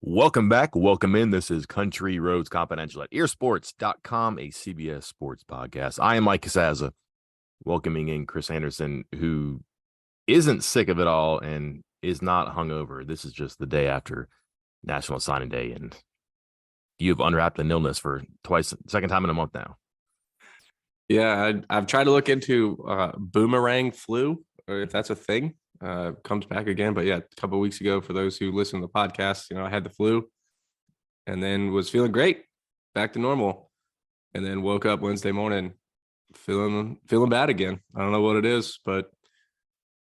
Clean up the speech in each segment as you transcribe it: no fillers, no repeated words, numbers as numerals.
Welcome back. Welcome in. This is Country Roads Confidential at earsports.com, a CBS sports podcast. I am Mike Casazza, welcoming in Chris Anderson, who isn't sick of it all and is not hungover. This is just the day after National Signing Day, and you've unwrapped an illness for second time in a month now. Yeah, I've tried to look into boomerang flu, or if that's a thing, comes back again. But yeah, a couple of weeks ago, for those who listen to the podcast, I had the flu and then was feeling great, back to normal, and then woke up Wednesday morning feeling bad again. I don't know what it is, but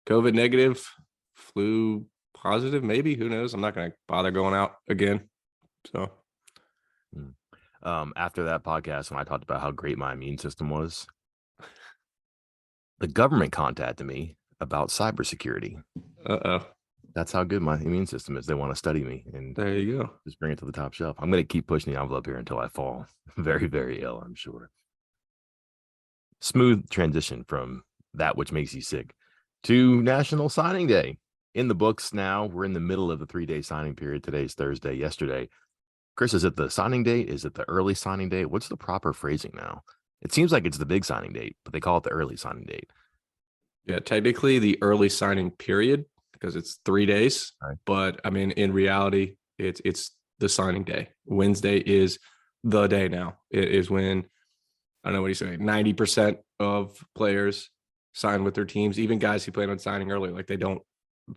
COVID negative, flu positive, maybe. Who knows? I'm not going to bother going out again. So. After that podcast, when I talked about how great my immune system was, the government contacted me about cybersecurity. That's how good my immune system is. They want to study me, and there you go. Just bring it to the top shelf. I'm going to keep pushing the envelope here until I fall very, very ill, I'm sure. Smooth transition from that which makes you sick to National Signing Day. In the books now, we're in the middle of the 3-day signing period. Today's Thursday. Yesterday, Chris, is it the signing date? Is it the early signing date? What's the proper phrasing now? It seems like it's the big signing date, but they call it the early signing date. Yeah, technically the early signing period, because it's 3 days. Right. But I mean, in reality, it's the signing day. Wednesday is the day now. It is when, I don't know what you say, 90% of players sign with their teams, even guys who plan on signing early. Like,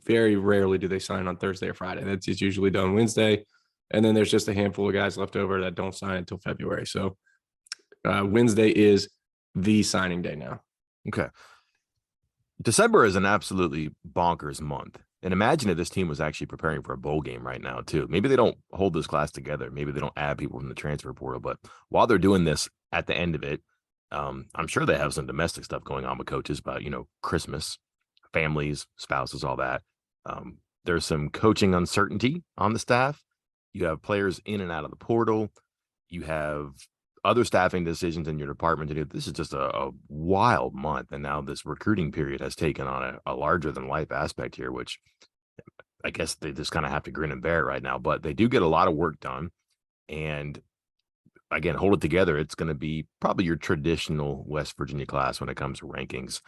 very rarely do they sign on Thursday or Friday. It's usually done Wednesday. And then there's just a handful of guys left over that don't sign until February. So Wednesday is the signing day now. Okay. December is an absolutely bonkers month. And imagine if this team was actually preparing for a bowl game right now, too. Maybe they don't hold this class together. Maybe they don't add people from the transfer portal. But while they're doing this at the end of it, I'm sure they have some domestic stuff going on with coaches about, Christmas, families, spouses, all that. There's some coaching uncertainty on the staff. You have players in and out of the portal. You have other staffing decisions in your department to do. This is just a wild month. And now this recruiting period has taken on a larger than life aspect here, which I guess they just kind of have to grin and bear it right now. But they do get a lot of work done. And again, hold it together. It's going to be probably your traditional West Virginia class when it comes to rankings.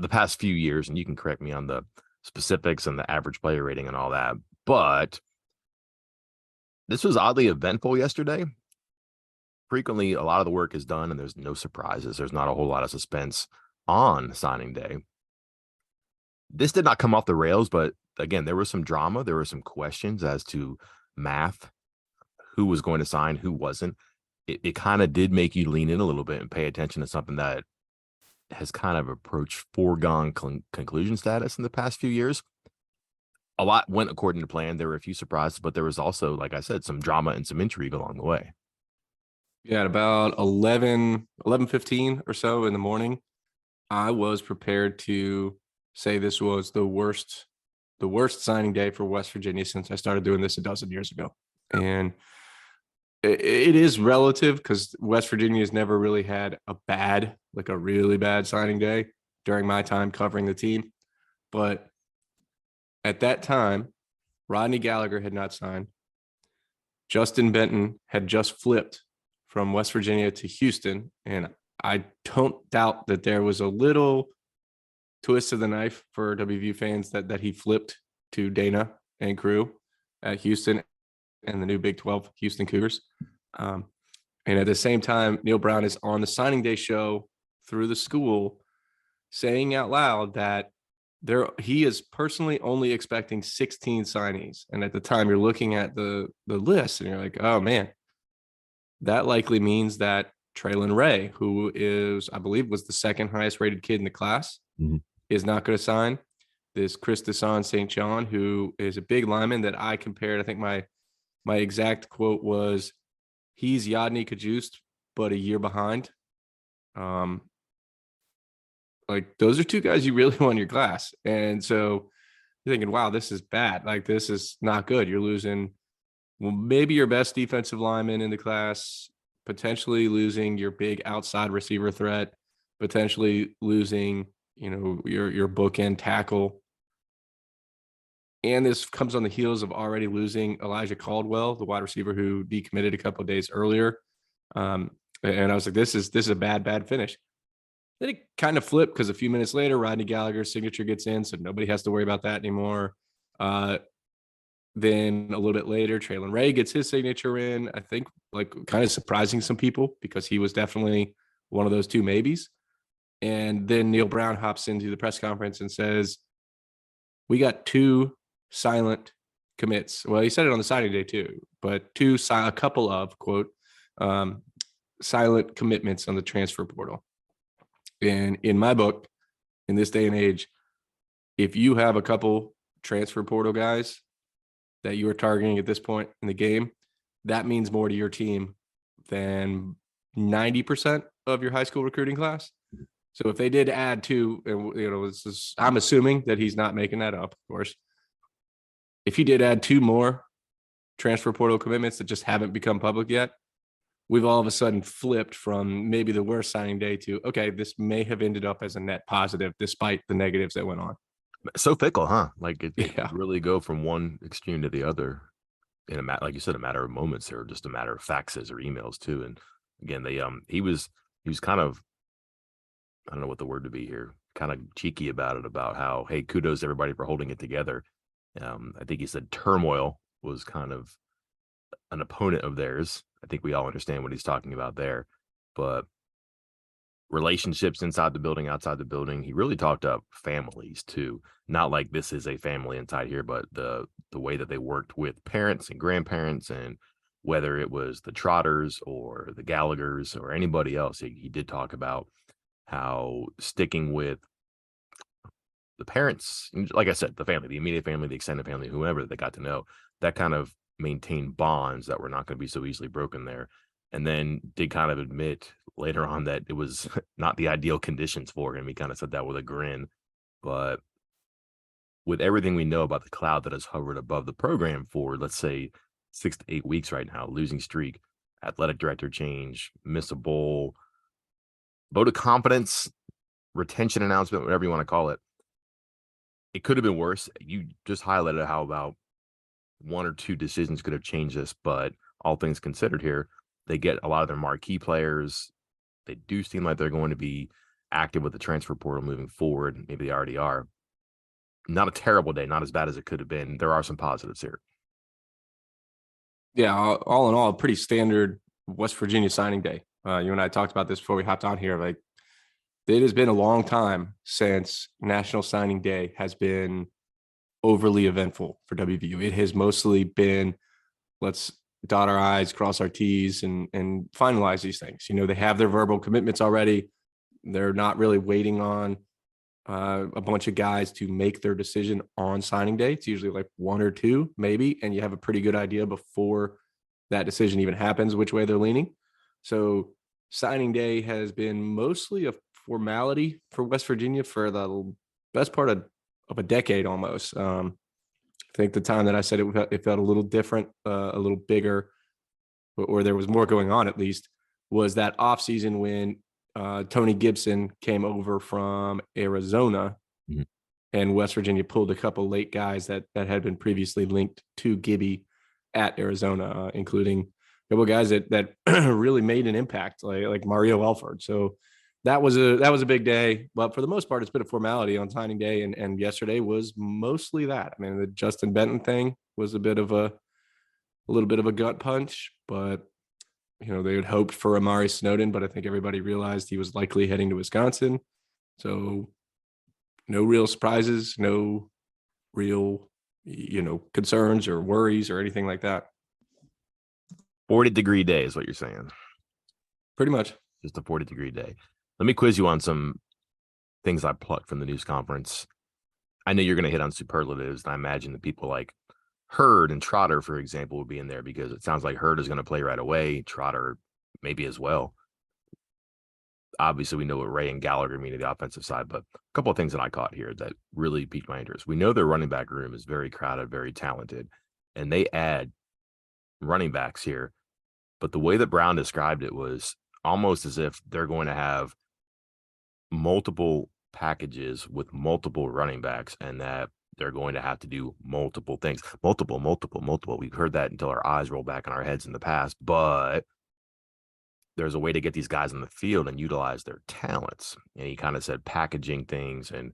The past few years, and you can correct me on the specifics and the average player rating and all that, but this was oddly eventful yesterday. Frequently, a lot of the work is done and there's no surprises. There's not a whole lot of suspense on signing day. This did not come off the rails, but again, there was some drama. There were some questions as to math, who was going to sign, who wasn't. It kind of did make you lean in a little bit and pay attention to something that has kind of approached foregone conclusion status in the past few years. A lot went according to plan. There were a few surprises, but there was also, like I said, some drama and some intrigue along the way. Yeah, at about 11:15 or so in the morning, I was prepared to say this was the worst signing day for West Virginia since I started doing this a dozen years ago. And it is relative because West Virginia has never really had a really bad signing day during my time covering the team. But at that time, Rodney Gallagher had not signed. Justin Benton had just flipped from West Virginia to Houston. And I don't doubt that there was a little twist of the knife for WVU fans that he flipped to Dana and crew at Houston and the new Big 12 Houston Cougars. And at the same time, Neil Brown is on the signing day show through the school saying out loud that he is personally only expecting 16 signees. And at the time you're looking at the list and you're like, oh man, that likely means that Traylon Ray, who is, I believe, was the second highest rated kid in the class, is not going to sign. This Chris Desan St. John, who is a big lineman that I compared. I think my exact quote was, he's Yadni Kajust, but a year behind. Like, those are two guys you really want in your class. And so you're thinking, wow, this is bad. Like, this is not good. You're losing maybe your best defensive lineman in the class, potentially losing your big outside receiver threat, potentially losing, your bookend tackle. And this comes on the heels of already losing Elijah Caldwell, the wide receiver who decommitted a couple of days earlier. And I was like, this is a bad finish. Then it kind of flipped because a few minutes later, Rodney Gallagher's signature gets in, so nobody has to worry about that anymore. Then a little bit later, Traylon Ray gets his signature in. I think like kind of surprising some people because he was definitely one of those two maybes. And then Neil Brown hops into the press conference and says, we got two silent commits. Well, he said it on the signing day too, but a couple of quote silent commitments on the transfer portal. And in my book, in this day and age, if you have a couple transfer portal guys that you are targeting at this point in the game, that means more to your team than 90% of your high school recruiting class. So if they did add two, I'm assuming that he's not making that up, of course. If he did add two more transfer portal commitments that just haven't become public yet, we've all of a sudden flipped from maybe the worst signing day to, okay, this may have ended up as a net positive despite the negatives that went on. So fickle, huh? Like it Yeah. really go from one extreme to the other in like you said, a matter of moments or just a matter of faxes or emails too. And again, he was kind of, I don't know what the word to be here, kind of cheeky about it, about how, hey, kudos to everybody for holding it together. I think he said turmoil was kind of an opponent of theirs. I think we all understand what he's talking about there, but relationships inside the building, outside the building. He really talked up families too. Not like this is a family inside here, but the way that they worked with parents and grandparents, and whether it was the Trotters or the Gallaghers or anybody else, he did talk about how sticking with the parents, like I said, the family, the immediate family, the extended family, whoever they got to know, that kind of maintained bonds that were not going to be so easily broken there. And then did kind of admit later on that it was not the ideal conditions for him. He kind of said that with a grin. But with everything we know about the cloud that has hovered above the program for, let's say, 6 to 8 weeks right now, losing streak, athletic director change, miss a bowl, vote of confidence, retention announcement, whatever you want to call it, it could have been worse. You just highlighted how about one or two decisions could have changed this, but all things considered here, they get a lot of their marquee players. They do seem like they're going to be active with the transfer portal moving forward. Maybe they already are. Not a terrible day, not as bad as it could have been. There are some positives here. Yeah, all in all, a pretty standard West Virginia signing day. You and I talked about this before we hopped on here. Like, it has been a long time since National Signing Day has been overly eventful for WVU. It has mostly been, let's dot our I's, cross our T's, and finalize these things. You know, they have their verbal commitments already. They're not really waiting on a bunch of guys to make their decision on signing day. It's usually like one or two, maybe, and you have a pretty good idea before that decision even happens which way they're leaning. So signing day has been mostly a formality for West Virginia for the best part of a decade almost. I think the time that I said it felt a little different, a little bigger, or there was more going on at least, was that offseason when Tony Gibson came over from Arizona, and West Virginia pulled a couple late guys that had been previously linked to Gibby at Arizona, including a couple of guys that really made an impact, like Mario Elford. So that was a big day, but for the most part, it's been a formality on signing day, and yesterday was mostly that. I mean, the Justin Benton thing was a little bit of a gut punch, but you know, they had hoped for Amari Snowden, but I think everybody realized he was likely heading to Wisconsin. So no real surprises, no real, concerns or worries or anything like that. 40-degree day is what you're saying. Pretty much. Just a 40-degree day. Let me quiz you on some things I plucked from the news conference. I know you're going to hit on superlatives, and I imagine the people like Hurd and Trotter, for example, would be in there because it sounds like Hurd is going to play right away. Trotter maybe as well. Obviously, we know what Ray and Gallagher mean to the offensive side, but a couple of things that I caught here that really piqued my interest. We know their running back room is very crowded, very talented, and they add running backs here. But the way that Brown described it was almost as if they're going to have multiple packages with multiple running backs, and that they're going to have to do multiple things, multiple. We've heard that until our eyes roll back in our heads in the past, but there's a way to get these guys on the field and utilize their talents. And he kind of said packaging things, and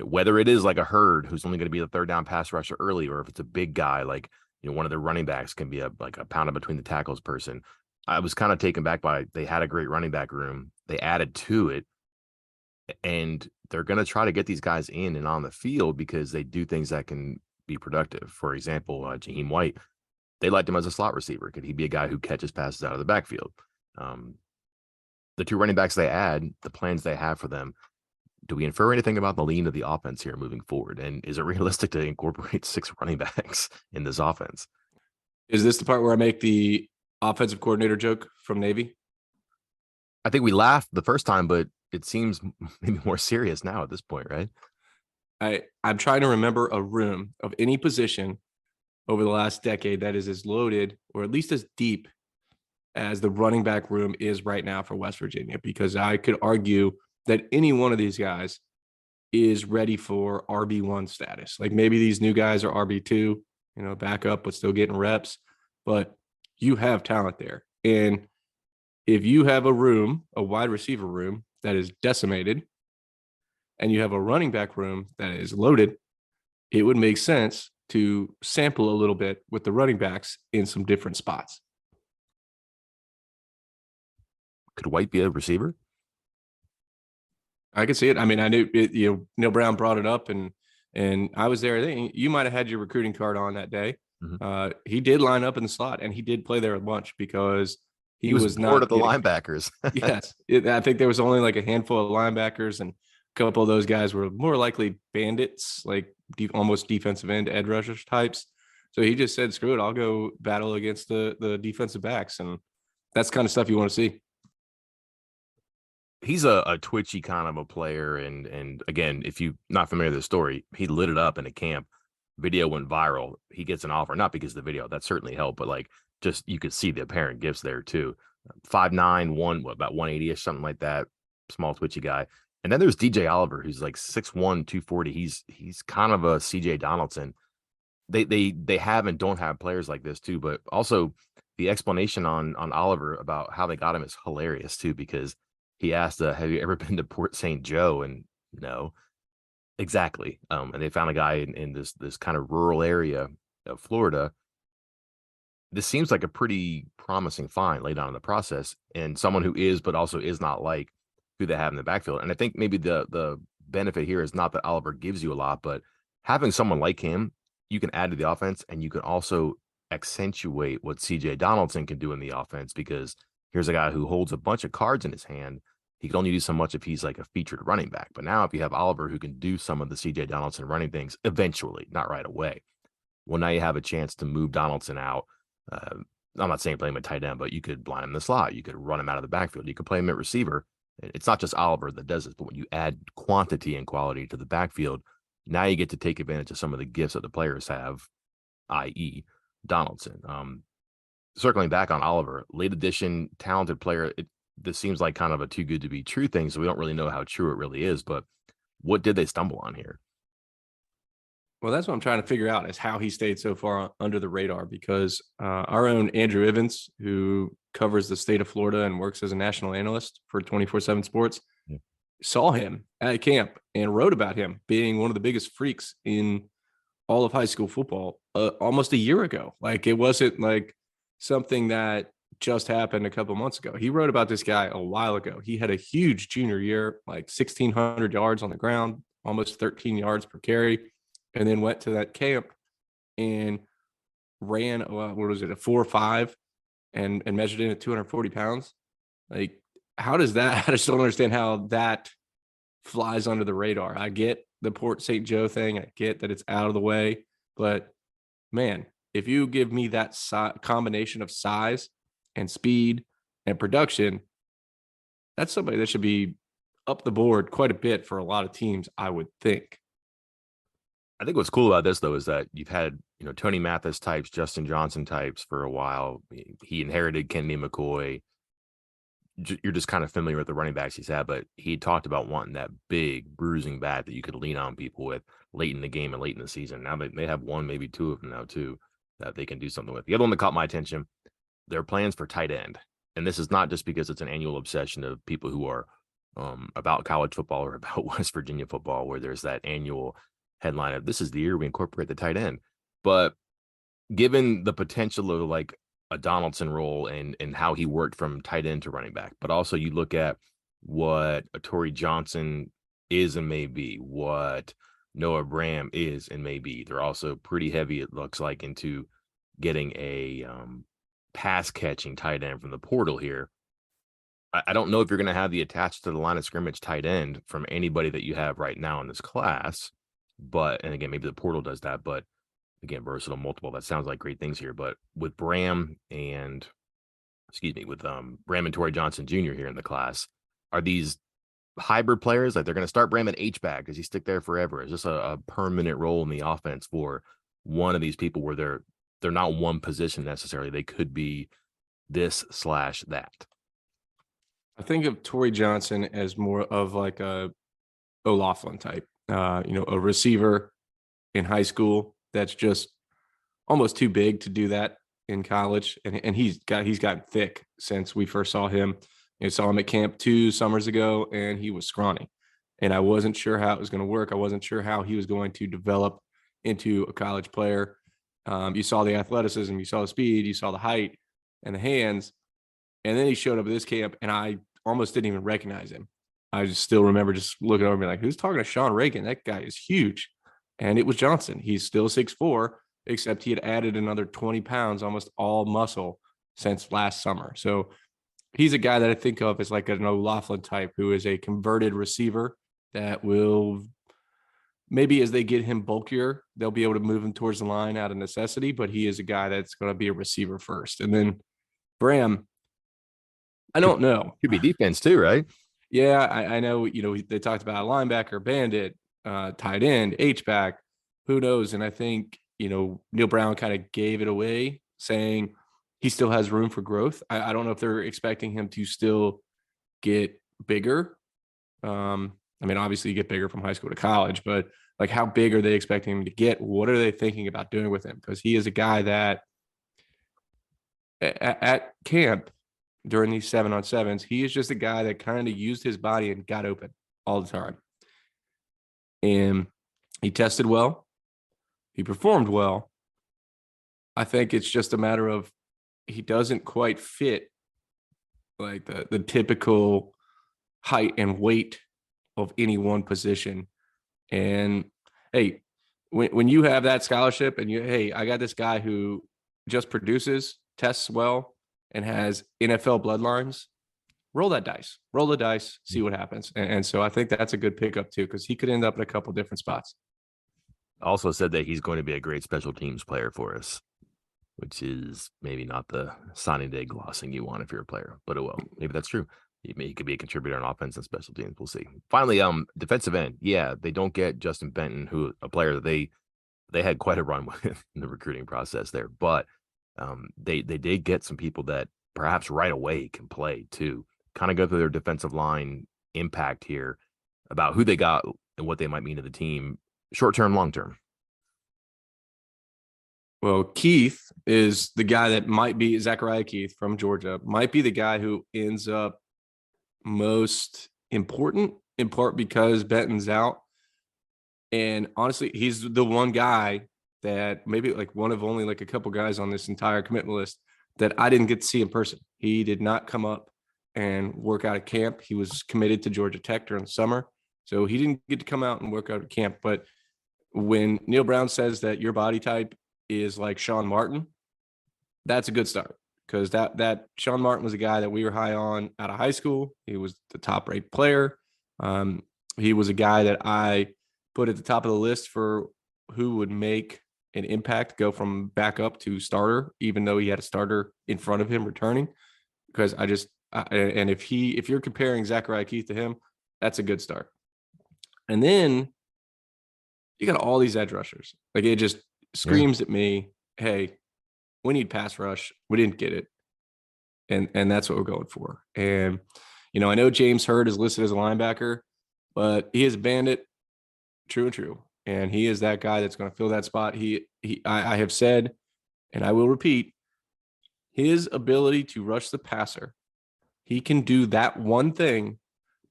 whether it is like a Hurd who's only going to be the third down pass rusher early, or if it's a big guy like one of their running backs can be a pound of between the tackles person. I was kind of taken back by they had a great running back room. They added to it, and they're going to try to get these guys in and on the field because they do things that can be productive. For example, Jaheim White, they liked him as a slot receiver. Could he be a guy who catches passes out of the backfield? The two running backs they add, the plans they have for them, do we infer anything about the lean of the offense here moving forward? And is it realistic to incorporate 6 running backs in this offense? Is this the part where I make the offensive coordinator joke from Navy? I think we laughed the first time, but it seems maybe more serious now at this point, right? I'm trying to remember a room of any position over the last decade that is as loaded or at least as deep as the running back room is right now for West Virginia, because I could argue that any one of these guys is ready for RB1 status. Like maybe these new guys are RB2, backup, but still getting reps, but you have talent there. And if you have a wide receiver room that is decimated, and you have a running back room that is loaded, it would make sense to sample a little bit with the running backs in some different spots. Could White be a receiver? I could see it. I mean, I knew it, Neil Brown brought it up, and I was there. I think you might have had your recruiting card on that day. Mm-hmm. He did line up in the slot, and he did play there at lunch because he was bored of the linebackers. Yes, I think there was only like a handful of linebackers, and a couple of those guys were more likely bandits, like almost defensive end edge rushers types. So he just said, "Screw it, I'll go battle against the defensive backs," and that's the kind of stuff you want to see. He's a twitchy kind of a player, and again, if you're not familiar with the story, he lit it up in a camp. Video went viral. He gets an offer, not because of the video, that certainly helped, but like just you could see the apparent gifts there too. 5'9", about 180ish, something like that. Small twitchy guy. And then there's DJ Oliver, who's like 6'1", 240. He's kind of a CJ Donaldson. They have and don't have players like this too, but also the explanation on Oliver about how they got him is hilarious too, because he asked, have you ever been to Port St. Joe? And no, exactly. And they found a guy in this kind of rural area of Florida. This seems like a pretty promising find laid on in the process, and someone who is, but also is not like who they have in the backfield. And I think maybe the benefit here is not that Oliver gives you a lot, but having someone like him, you can add to the offense, and you can also accentuate what CJ Donaldson can do in the offense, because here's a guy who holds a bunch of cards in his hand. He can only do so much if he's like a featured running back. But now if you have Oliver who can do some of the CJ Donaldson running things eventually, not right away, well, now you have a chance to move Donaldson out. I'm not saying play him at tight end, but you could blind him in the slot. You could run him out of the backfield. You could play him at receiver. It's not just Oliver that does this, but when you add quantity and quality to the backfield, now you get to take advantage of some of the gifts that the players have, i.e. Donaldson. Circling back on Oliver, late addition, talented player. This seems like kind of a too good to be true thing, so we don't really know how true it really is, but what did they stumble on here? Well, that's what I'm trying to figure out, is how he stayed so far under the radar, because our own Andrew Evans, who covers the state of Florida and works as a national analyst for 24/7 Sports, saw him at camp and wrote about him being one of the biggest freaks in all of high school football almost a year ago. Like, it wasn't like something that just happened a couple months ago. He wrote about this guy a while ago. He had a huge junior year, like 1,600 yards on the ground, almost 13 yards per carry, and then went to that camp and ran, a 4.5 and measured in at 240 pounds. Like, how does that, I just don't understand how that flies under the radar. I get the Port St. Joe thing. I get that it's out of the way, but man, if you give me that combination of size and speed and production, that's somebody that should be up the board quite a bit for a lot of teams, I would think. I think what's cool about this, though, is that you've had, Tony Mathis types, Justin Johnson types for a while. He inherited Kennedy McCoy. you're just kind of familiar with the running backs he's had, but he talked about wanting that big bruising back that you could lean on people with late in the game and late in the season. Now they have one, maybe two of them now too, that they can do something with. The other one that caught my attention, their plans for tight end. And this is not just because it's an annual obsession of people who are about college football or about West Virginia football, where there's that annual headline of this is the year we incorporate the tight end. But given the potential of like a Donaldson role and how he worked from tight end to running back, but also you look at what a Torrey Johnson is and may be, what Noah Bram is and may be. They're also pretty heavy, it looks like, into getting a pass catching tight end from the portal here. I don't know if you're going to have the attached to the line of scrimmage tight end from anybody that you have right now in this class, but, and again, maybe the portal does that, but again, versatile, multiple. That sounds like great things here. But with Bram and Bram and Torrey Johnson Jr. here in the class, are these hybrid players? Like they're going to start Bram at H-back? Does he stick there forever? Is this a permanent role in the offense for one of these people where they're not one position necessarily? They could be this/that. I think of Torrey Johnson as more of like a O'Laughlin type, a receiver in high school that's just almost too big to do that in college. And he's gotten thick since we first saw him. Saw him at camp 2 summers ago, and he was scrawny. And I wasn't sure how it was going to work. I wasn't sure how he was going to develop into a college player. You saw the athleticism, you saw the speed, you saw the height and the hands. And then he showed up at this camp, and I almost didn't even recognize him. I just still remember just looking over and being like, who's talking to Sean Reagan? That guy is huge. And it was Johnson. He's still 6'4", except he had added another 20 pounds, almost all muscle, since last summer. So he's a guy that I think of as like an O'Laughlin type, who is a converted receiver that will maybe, as they get him bulkier, they'll be able to move him towards the line out of necessity, but he is a guy that's going to be a receiver first. And then Bram, I don't know. Could be defense too, right? Yeah, I know, they talked about linebacker, bandit, tight end, H-back, who knows? And I think, Neil Brown kind of gave it away, saying he still has room for growth. I don't know if they're expecting him to still get bigger. Obviously you get bigger from high school to college, but like how big are they expecting him to get? What are they thinking about doing with him? Because he is a guy that at camp during these 7-on-7s, he is just a guy that kind of used his body and got open all the time. And he tested well. He performed well. I think it's just a matter of he doesn't quite fit like the typical height and weight of any one position. And hey, when you have that scholarship and I got this guy who just produces, tests well, and has NFL bloodlines, roll the dice, see what happens. And so I think that's a good pickup too, because he could end up in a couple different spots. Also said that he's going to be a great special teams player for us, which is maybe not the signing day glossing you want if you're a player, but well, maybe that's true. He could be a contributor on offense and special teams. We'll see. Finally, defensive end. Yeah, they don't get Justin Benton, who a player that they had quite a run with in the recruiting process there, but they did get some people that perhaps right away can play too. Kind of go through their defensive line impact here about who they got and what they might mean to the team, short term, long term. Well, Keith is the guy that might be Zachariah Keith from Georgia, might be the guy who ends up most important, in part because Benton's out. And honestly, he's the one guy that maybe like one of only like a couple guys on this entire commitment list that I didn't get to see in person. He did not come up and work out at camp. He was committed to Georgia Tech during the summer, so he didn't get to come out and work out at camp. But when Neil Brown says that your body type is like Sean Martin, that's a good start, because that Sean Martin was a guy that we were high on out of high school. He was the top rated player. He was a guy that I put at the top of the list for who would make an impact, go from backup to starter, even though he had a starter in front of him returning. Because and if you're comparing Zachariah Keith to him, that's a good start. And then you got all these edge rushers. Like it just screams at me, hey, we need pass rush. We didn't get it. and that's what we're going for. And I know James Hurd is listed as a linebacker, but he is a bandit, true and true, and he is that guy that's going to fill that spot. I have said, and I will repeat, his ability to rush the passer, he can do that one thing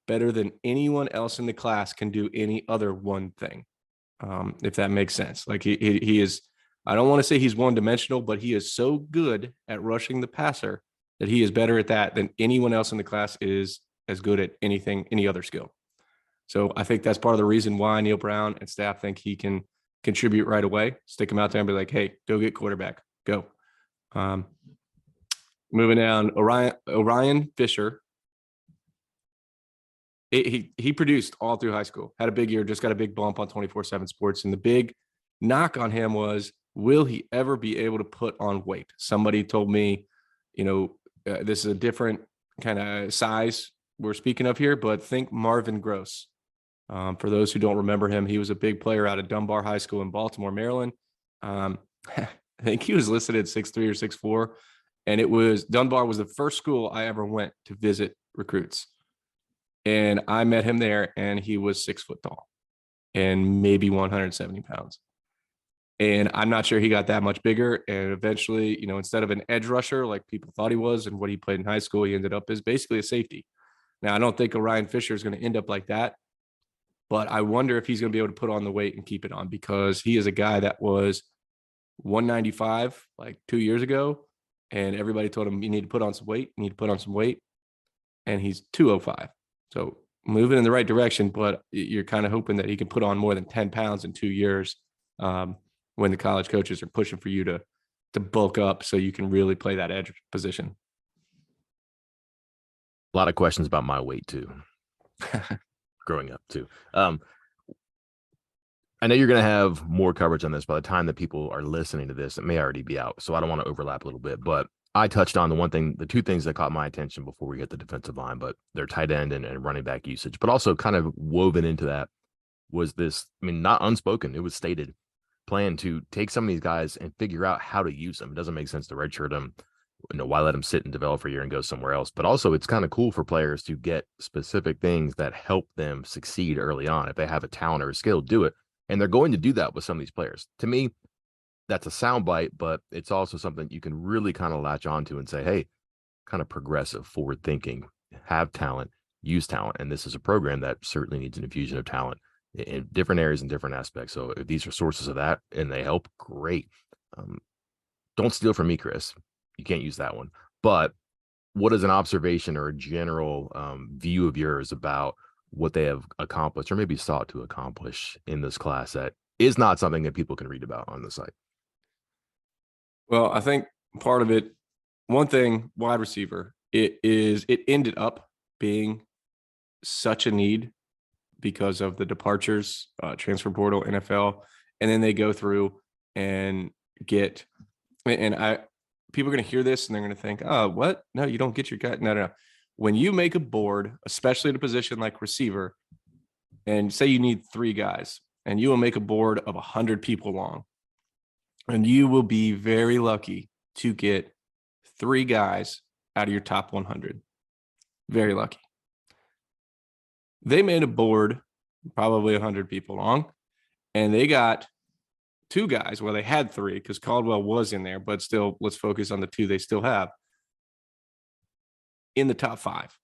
better than anyone else in the class can do any other one thing. If that makes sense. Like he is, I don't want to say he's one dimensional, but he is so good at rushing the passer that he is better at that than anyone else in the class is as good at any other skill. So I think that's part of the reason why Neil Brown and staff think he can contribute right away. Stick him out there and be like, hey, go get quarterback, go. Moving down, Orion Fisher. He produced all through high school, had a big year, just got a big bump on 24/7 Sports. And the big knock on him was, will he ever be able to put on weight? Somebody told me, this is a different kind of size we're speaking of here, but think Marvin Gross. For those who don't remember him, he was a big player out of Dunbar High School in Baltimore, Maryland. I think he was listed at 6'3" or 6'4", and Dunbar was the first school I ever went to visit recruits. And I met him there, and he was 6 foot tall and maybe 170 pounds. And I'm not sure he got that much bigger. And eventually, instead of an edge rusher like people thought he was and what he played in high school, he ended up as basically a safety. Now, I don't think Orion Fisher is going to end up like that, but I wonder if he's going to be able to put on the weight and keep it on, because he is a guy that was 195 like 2 years ago, and everybody told him, you need to put on some weight, and he's 205. So moving in the right direction, but you're kind of hoping that he can put on more than 10 pounds in 2 years when the college coaches are pushing for you to bulk up so you can really play that edge position. A lot of questions about my weight too. Growing up too. I know you're going to have more coverage on this by the time that people are listening to this. It may already be out, so I don't want to overlap a little bit, but I touched on the two things that caught my attention before we hit the defensive line, but their tight end and running back usage, but also kind of woven into that was this, not unspoken, it was stated plan to take some of these guys and figure out how to use them. It doesn't make sense to redshirt them. Why let them sit and develop for a year and go somewhere else? But also it's kind of cool for players to get specific things that help them succeed early on. If they have a talent or a skill, do it. And they're going to do that with some of these players. To me, that's a soundbite, but it's also something you can really kind of latch onto and say, hey, kind of progressive, forward thinking, have talent, use talent. And this is a program that certainly needs an infusion of talent in different areas and different aspects. So if these are sources of that and they help, great. Don't steal from me, Chris. You can't use that one. But what is an observation or a general view of yours about what they have accomplished or maybe sought to accomplish in this class that is not something that people can read about on the site? Well, I think part of it, one thing, wide receiver, it ended up being such a need because of the departures, transfer portal, NFL, and then they go through and get, and people are going to hear this and they're going to think, oh, what? No, you don't get your guy. No. When you make a board, especially at a position like receiver, and say you need 3 guys, and you will make a board of 100 people long, and you will be very lucky to get 3 guys out of your top 100. Very lucky. They made a board probably 100 people long, and they got 2 guys. Well, they had 3 because Caldwell was in there, but still, let's focus on the 2 they still have in the top 5.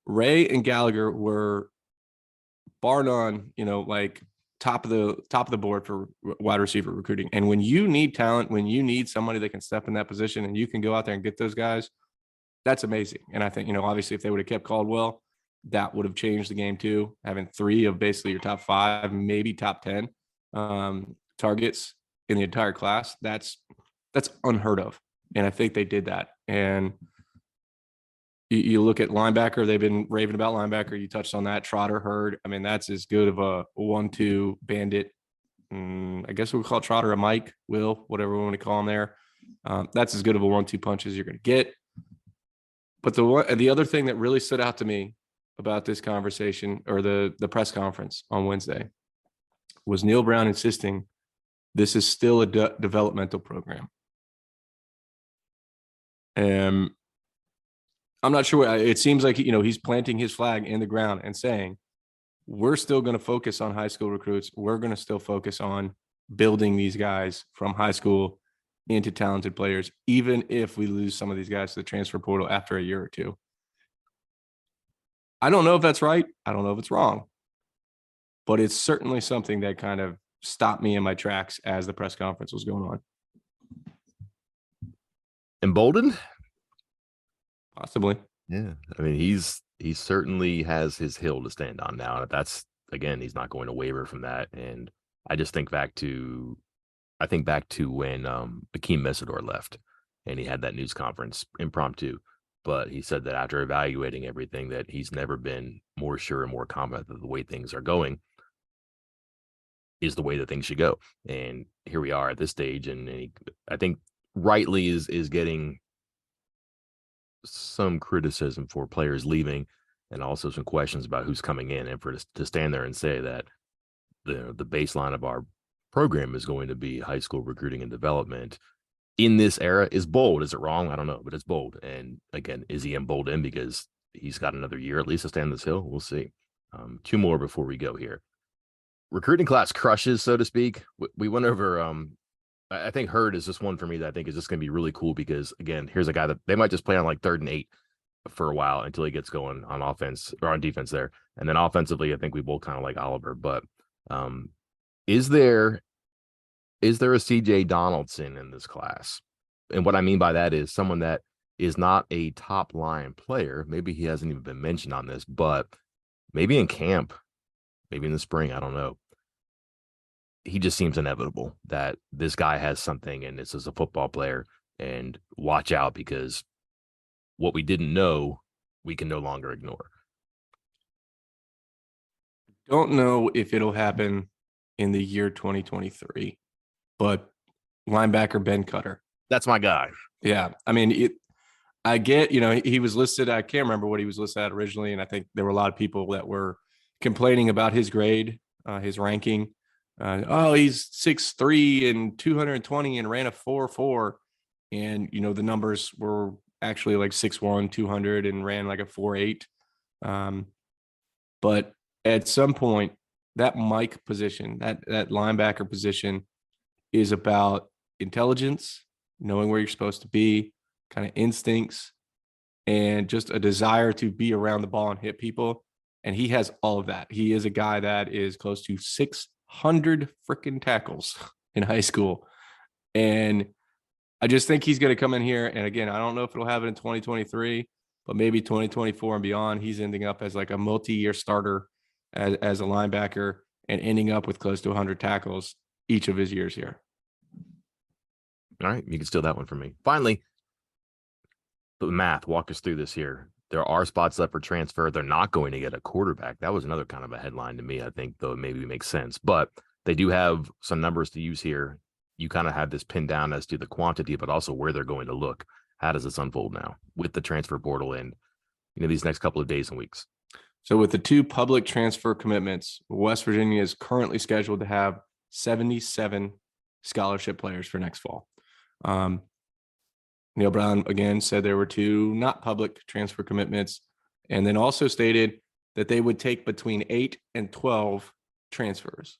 Ray and Gallagher were bar none, like top of the board for wide receiver recruiting. And when you need talent, when you need somebody that can step in that position and you can go out there and get those guys, that's amazing. And I think, obviously if they would have kept Caldwell, that would have changed the game too. Having 3 of basically your top 5, maybe top 10 targets in the entire class, that's unheard of. And I think they did that. And you look at linebacker, they've been raving about linebacker. You touched on that. Trotter, Hurd. That's as good of a 1-2 bandit. I guess we'll call Trotter a Mike, Will, whatever we want to call him there. That's as good of a 1-2 punch as you're going to get. But the other thing that really stood out to me about this conversation, or the press conference on Wednesday, was Neil Brown insisting this is still a developmental program. I'm not sure. It seems like, he's planting his flag in the ground and saying, we're still going to focus on high school recruits. We're going to still focus on building these guys from high school into talented players, even if we lose some of these guys to the transfer portal after a year or two. I don't know if that's right. I don't know if it's wrong, but it's certainly something that kind of stopped me in my tracks as the press conference was going on. Emboldened? Possibly. Yeah. I mean, he certainly has his hill to stand on now. And that's, again, he's not going to waver from that. And I just think back to when Akeem Mesidor left and he had that news conference impromptu. But he said that after evaluating everything, that he's never been more sure and more confident that the way things are going is the way that things should go. And here we are at this stage. And I think rightly is getting some criticism for players leaving and also some questions about who's coming in, and for to stand there and say that the baseline of our program is going to be high school recruiting and development in this era is bold. Is it wrong? I don't know, but it's bold. And again, is he emboldened because he's got another year at least to stand this hill? We'll see. Two more before we go here. Recruiting class crushes, so to speak. We went over I think Hurd is just one for me that I think is just going to be really cool because, again, here's a guy that they might just play on like 3rd and 8 for a while until he gets going on offense or on defense there. And then offensively, I think we both kind of like Oliver. But is there a CJ Donaldson in this class? And what I mean by that is someone that is not a top line player. Maybe he hasn't even been mentioned on this, but maybe in camp, maybe in the spring, I don't know. He just seems inevitable that this guy has something, and this is a football player, and watch out because what we didn't know, we can no longer ignore. Don't know if it'll happen in the year 2023, but linebacker Ben Cutter. That's my guy. Yeah. I mean, I get, he was listed. I can't remember what he was listed at originally. And I think there were a lot of people that were complaining about his grade, his ranking. He's 6'3" and 220 and ran a 4.4. And, the numbers were actually like 6'1", 200 and ran like a 4.8. But at some point, that Mike position, that linebacker position is about intelligence, knowing where you're supposed to be, kind of instincts, and just a desire to be around the ball and hit people. And he has all of that. He is a guy that is close to 600 freaking tackles in high school. And I just think he's going to come in here. And again, I don't know if it'll happen in 2023, but maybe 2024 and beyond, he's ending up as like a multi-year starter as a linebacker and ending up with close to 100 tackles each of his years here. All right. You can steal that one from me. Finally, the math. Walk us through this here. There are spots left for transfer. They're not going to get a quarterback. That was another kind of a headline to me, I think, though it maybe makes sense. But they do have some numbers to use here. You kind of have this pinned down as to the quantity, but also where they're going to look. How does this unfold now with the transfer portal and these next couple of days and weeks? So with the 2 public transfer commitments, West Virginia is currently scheduled to have 77 scholarship players for next fall. Neil Brown, again, said there were 2 not public transfer commitments, and then also stated that they would take between 8 and 12 transfers.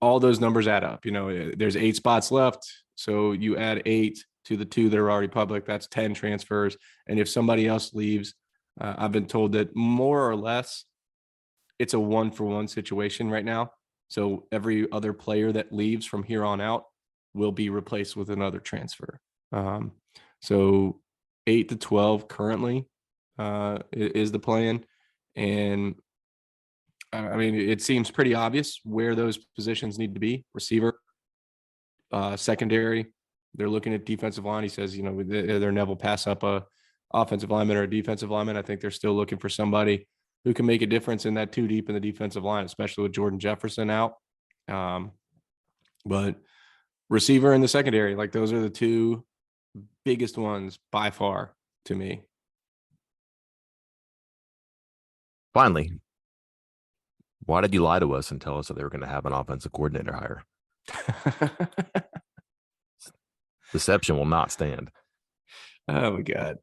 All those numbers add up. There's 8 spots left. So you add 8 to the 2 that are already public. That's 10 transfers. And if somebody else leaves, I've been told that more or less it's a 1-for-1 situation right now. So every other player that leaves from here on out will be replaced with another transfer. So 8 to 12 currently is the plan. And I mean, it seems pretty obvious where those positions need to be. Receiver, secondary. They're looking at defensive line. He says, they're never pass up a offensive lineman or a defensive lineman. I think they're still looking for somebody who can make a difference in that 2 deep in the defensive line, especially with Jordan Jefferson out. But receiver in the secondary, like those are the 2 biggest ones by far to me. Finally, why did you lie to us and tell us that they were going to have an offensive coordinator hire? Deception will not stand. Oh my God.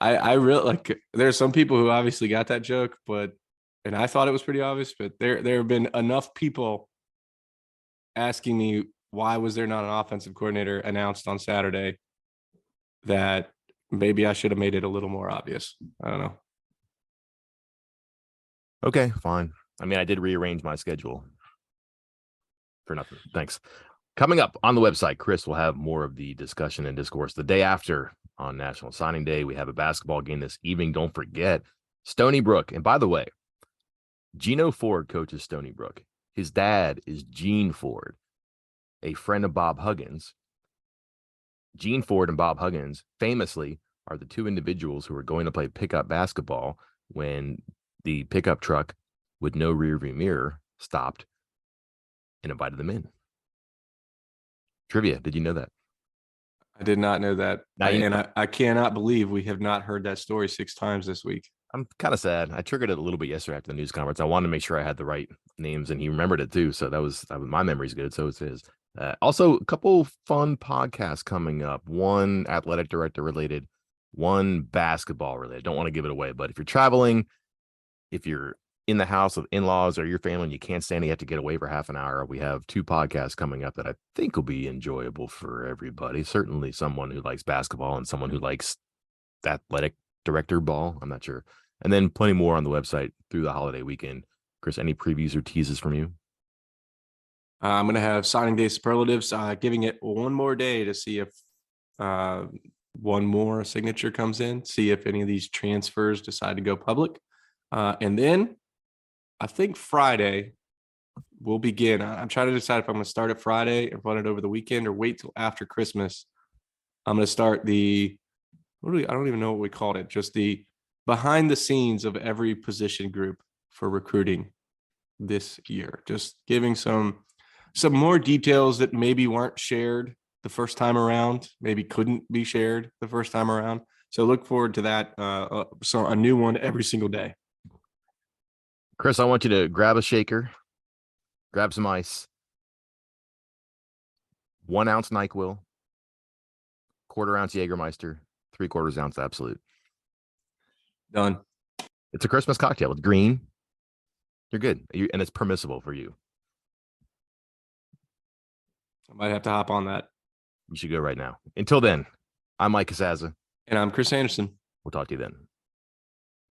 I really like. There's some people who obviously got that joke, and I thought it was pretty obvious. But there have been enough people asking me why was there not an offensive coordinator announced on Saturday that maybe I should have made it a little more obvious. I don't know. Okay, fine. I mean, I did rearrange my schedule for nothing. Thanks. Coming up on the website, Chris will have more of the discussion and discourse the day after on National Signing Day. We have a basketball game this evening. Don't forget Stony Brook. And by the way, Gino Ford coaches Stony Brook. His dad is Gene Ford, a friend of Bob Huggins. Gene Ford and Bob Huggins famously are the two individuals who are going to play pickup basketball when the pickup truck with no rearview mirror stopped and invited them in. Trivia. Did you know that? I did not know that. Now you know. I cannot believe we have not heard that story 6 times this week. I'm kind of sad. I triggered it a little bit yesterday after the news conference. I wanted to make sure I had the right names, and he remembered it too. So that was my memory's good. So it's his. Also, a couple fun podcasts coming up. One athletic director related, one basketball related. Don't want to give it away, but if you're traveling, if you're in the house of in-laws or your family and you can't stand it, you have to get away for half an hour. We have two podcasts coming up that I think will be enjoyable for everybody. Certainly someone who likes basketball and someone who likes athletic director ball. I'm not sure. And then plenty more on the website through the holiday weekend. Chris, any previews or teases from you? I'm going to have signing day superlatives, giving it one more day to see if one more signature comes in, see if any of these transfers decide to go public. And then I think Friday will begin. I'm trying to decide if I'm going to start it Friday and run it over the weekend or wait till after Christmas. I'm going to start I don't even know what we called it, just the behind the scenes of every position group for recruiting this year. Just giving some more details that maybe weren't shared the first time around, maybe couldn't be shared the first time around. So look forward to that. So a new one every single day. Chris, I want you to grab a shaker, grab some ice, 1 ounce NyQuil, 1/4 ounce Jägermeister, 3/4 ounce Absolute. Done. It's a Christmas cocktail. It's green. You're good. And it's permissible for you. I might have to hop on that. You should go right now. Until then, I'm Mike Casazza. And I'm Chris Anderson. We'll talk to you then.